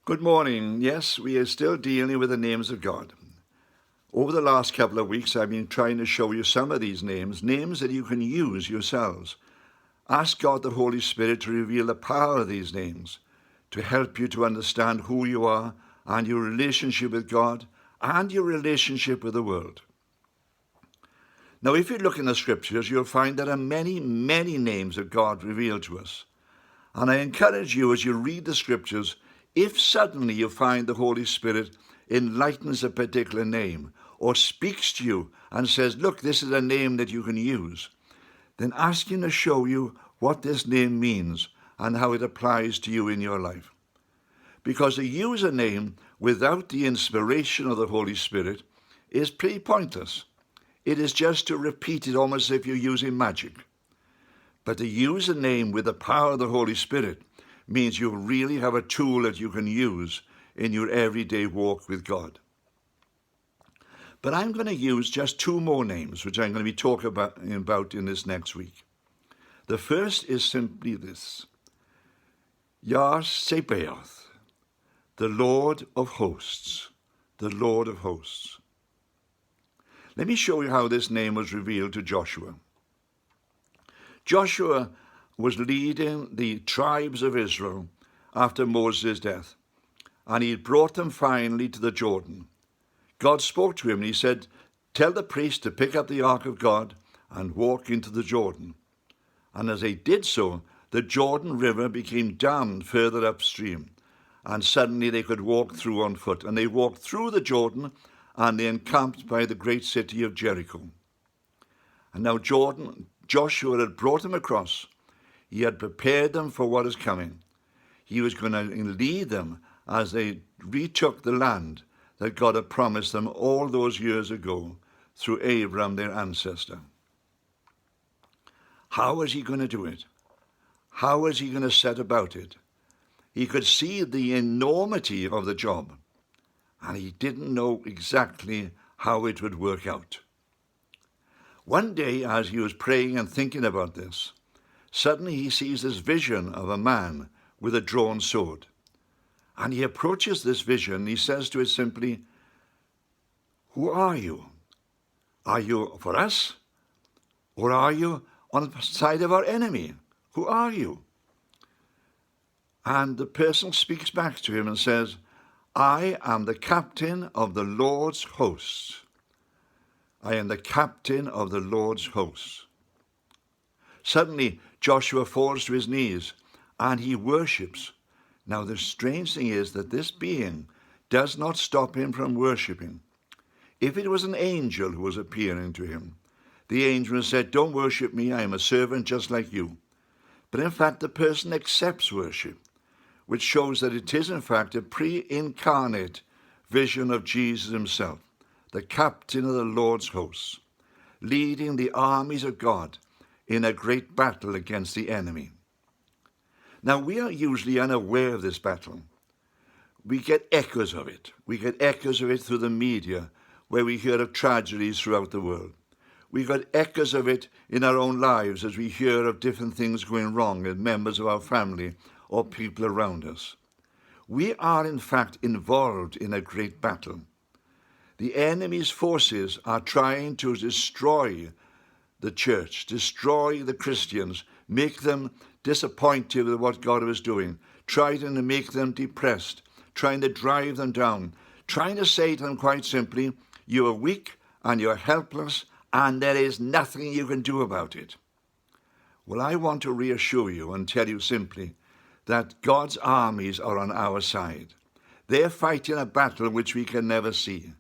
Good morning. Yes, we are still dealing with the names of God. Over the last couple of weeks, I've been trying to show you some of these names that you can use yourselves. Ask God the Holy Spirit to reveal the power of these names, to help you to understand who you are and your relationship with God and your relationship with the world. Now, if you look in the scriptures, you'll find there are many, many names of God revealed to us. And I encourage you as you read the scriptures, if suddenly you find the Holy Spirit enlightens a particular name or speaks to you and says, look, this is a name that you can use, then ask him to show you what this name means and how it applies to you in your life. Because to use a name without the inspiration of the Holy Spirit is pretty pointless. It is just to repeat it almost as if you're using magic. But to use a name with the power of the Holy Spirit means you really have a tool that you can use in your everyday walk with God. But I'm going to use just two more names, which I'm going to be talking about in this next week. The first is simply this: Jah Sabaoth, the Lord of hosts, the Lord of hosts. Let me show you how this name was revealed to Joshua. Joshua was leading the tribes of Israel after Moses' death, and he brought them finally to the Jordan. God spoke to him and he said, tell the priest to pick up the ark of God and walk into the Jordan. And as they did so, the Jordan River became dammed further upstream, and suddenly they could walk through on foot. And they walked through the Jordan and they encamped by the great city of Jericho. And now Joshua had brought them across. He had prepared them for what is coming. He was going to lead them as they retook the land that God had promised them all those years ago through Abraham, their ancestor. How was he going to do it? How was he going to set about it? He could see the enormity of the job, and he didn't know exactly how it would work out. One day, as he was praying and thinking about this, suddenly he sees this vision of a man with a drawn sword. And he approaches this vision. He says to it simply, who are you? Are you for us? Or are you on the side of our enemy? Who are you? And the person speaks back to him and says, I am the captain of the Lord's hosts. I am the captain of the Lord's hosts. Suddenly, Joshua falls to his knees and he worships. Now, the strange thing is that this being does not stop him from worshipping. If it was an angel who was appearing to him, the angel said, don't worship me, I am a servant just like you. But in fact, the person accepts worship, which shows that it is in fact a pre-incarnate vision of Jesus himself, the captain of the Lord's hosts, leading the armies of God in a great battle against the enemy. Now, we are usually unaware of this battle. We get echoes of it. We get echoes of it through the media, where we hear of tragedies throughout the world. We got echoes of it in our own lives as we hear of different things going wrong in members of our family or people around us. We are, in fact, involved in a great battle. The enemy's forces are trying to destroy the church, destroy the Christians, make them disappointed with what God was doing, trying to make them depressed, trying to drive them down, trying to say to them quite simply, you are weak and you're helpless and there is nothing you can do about it. Well, I want to reassure you and tell you simply that God's armies are on our side. They're fighting a battle which we can never see.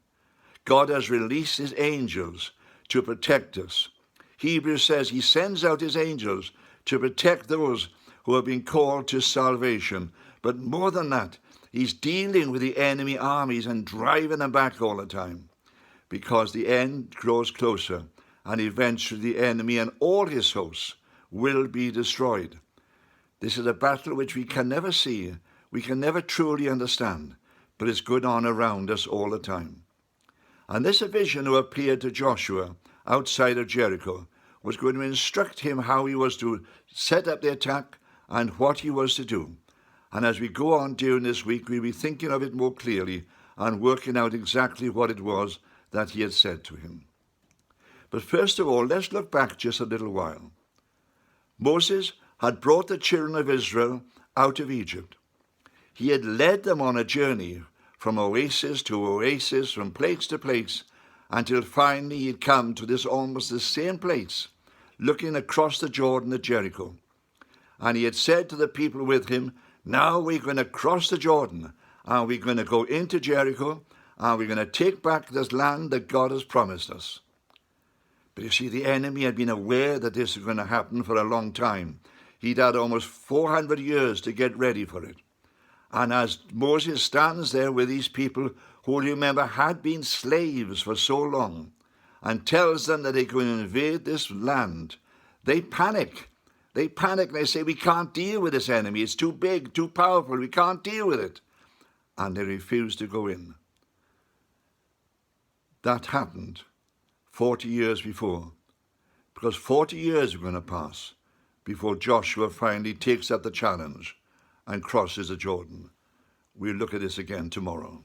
God has released his angels to protect us. Hebrews says he sends out his angels to protect those who have been called to salvation. But more than that, he's dealing with the enemy armies and driving them back all the time, because the end grows closer and eventually the enemy and all his hosts will be destroyed. This is a battle which we can never see, we can never truly understand, but it's going on around us all the time. And this vision who appeared to Joshua outside of Jericho was going to instruct him how he was to set up the attack and what he was to do. And as we go on during this week, we'll be thinking of it more clearly and working out exactly what it was that he had said to him. But first of all, let's look back just a little while. Moses had brought the children of Israel out of Egypt. He had led them on a journey from oasis to oasis, from place to place, until finally he had come to this almost the same place, looking across the Jordan at Jericho. And he had said to the people with him, now we're going to cross the Jordan, and we're going to go into Jericho, and we're going to take back this land that God has promised us. But you see, the enemy had been aware that this was going to happen for a long time. He'd had almost 400 years to get ready for it. And as Moses stands there with these people who, remember, had been slaves for so long, and tells them that they're going to invade this land, they panic. They panic and they say, we can't deal with this enemy. It's too big, too powerful. We can't deal with it. And they refuse to go in. That happened 40 years before. Because 40 years were going to pass before Joshua finally takes up the challenge and crosses the Jordan. We'll look at this again tomorrow.